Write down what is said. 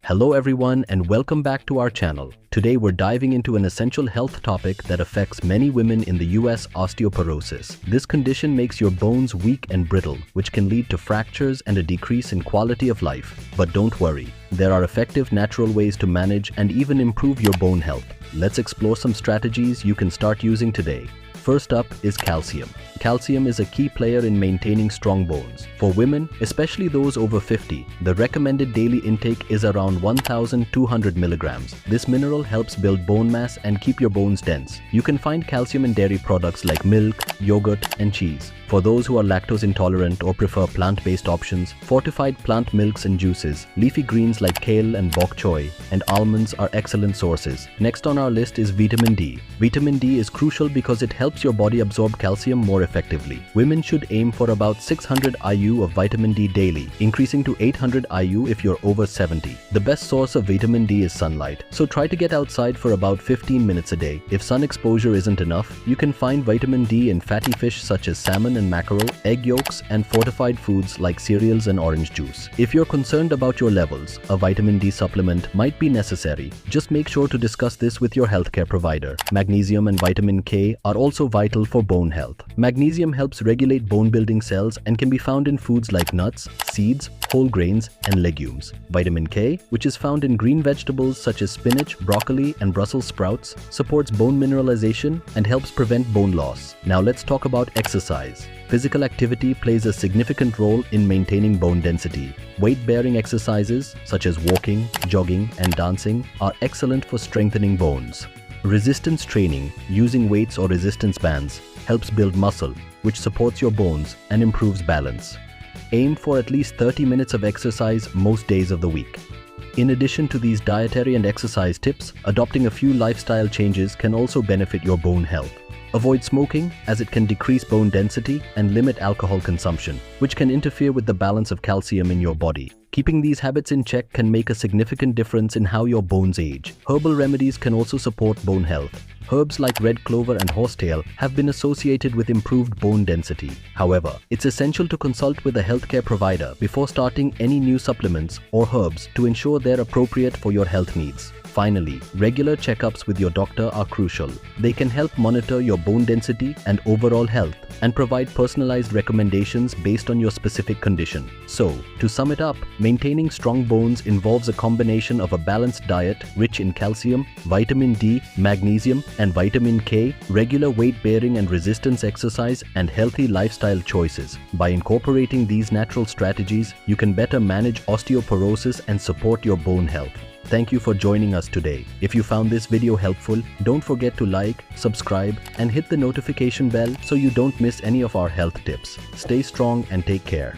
Hello everyone and welcome back to our channel. Today we're diving into an essential health topic that affects many women in the US: osteoporosis. This condition makes your bones weak and brittle, which can lead to fractures and a decrease in quality of life. But don't worry, there are effective natural ways to manage and even improve your bone health. Let's explore some strategies you can start using today. First up is calcium. Calcium is a key player in maintaining strong bones. For women, especially those over 50, the recommended daily intake is around 1,200 milligrams. This mineral helps build bone mass and keep your bones dense. You can find calcium in dairy products like milk, yogurt, and cheese. For those who are lactose intolerant or prefer plant-based options, fortified plant milks and juices, leafy greens like kale and bok choy, and almonds are excellent sources. Next on our list is vitamin D. Vitamin D is crucial because it helps your body absorb calcium more effectively. Women should aim for about 600 IU of vitamin D daily, increasing to 800 IU if you're over 70. The best source of vitamin D is sunlight, so try to get outside for about 15 minutes a day. If sun exposure isn't enough, you can find vitamin D in fatty fish such as salmon and mackerel, egg yolks, and fortified foods like cereals and orange juice. If you're concerned about your levels, a vitamin D supplement might be necessary. Just make sure to discuss this with your healthcare provider. Magnesium and vitamin K are also vital for bone health. Magnesium helps regulate bone-building cells and can be found in foods like nuts, seeds, whole grains, and legumes. Vitamin K, which is found in green vegetables such as spinach, broccoli, and Brussels sprouts, supports bone mineralization and helps prevent bone loss. Now let's talk about exercise. Physical activity plays a significant role in maintaining bone density. Weight-bearing exercises such as walking, jogging, and dancing are excellent for strengthening bones. Resistance training, using weights or resistance bands, helps build muscle, which supports your bones and improves balance. Aim for at least 30 minutes of exercise most days of the week. In addition to these dietary and exercise tips, adopting a few lifestyle changes can also benefit your bone health. Avoid smoking, as it can decrease bone density, and limit alcohol consumption, which can interfere with the balance of calcium in your body. Keeping these habits in check can make a significant difference in how your bones age. Herbal remedies can also support bone health. Herbs like red clover and horsetail have been associated with improved bone density. However, it's essential to consult with a healthcare provider before starting any new supplements or herbs to ensure they're appropriate for your health needs. Finally, regular checkups with your doctor are crucial. They can help monitor your bone density and overall health and provide personalized recommendations based on your specific condition. So, to sum it up, maintaining strong bones involves a combination of a balanced diet rich in calcium, vitamin D, magnesium, and vitamin K, regular weight-bearing and resistance exercise, and healthy lifestyle choices. By incorporating these natural strategies, you can better manage osteoporosis and support your bone health. Thank you for joining us today. If you found this video helpful, don't forget to like, subscribe, and hit the notification bell so you don't miss any of our health tips. Stay strong and take care.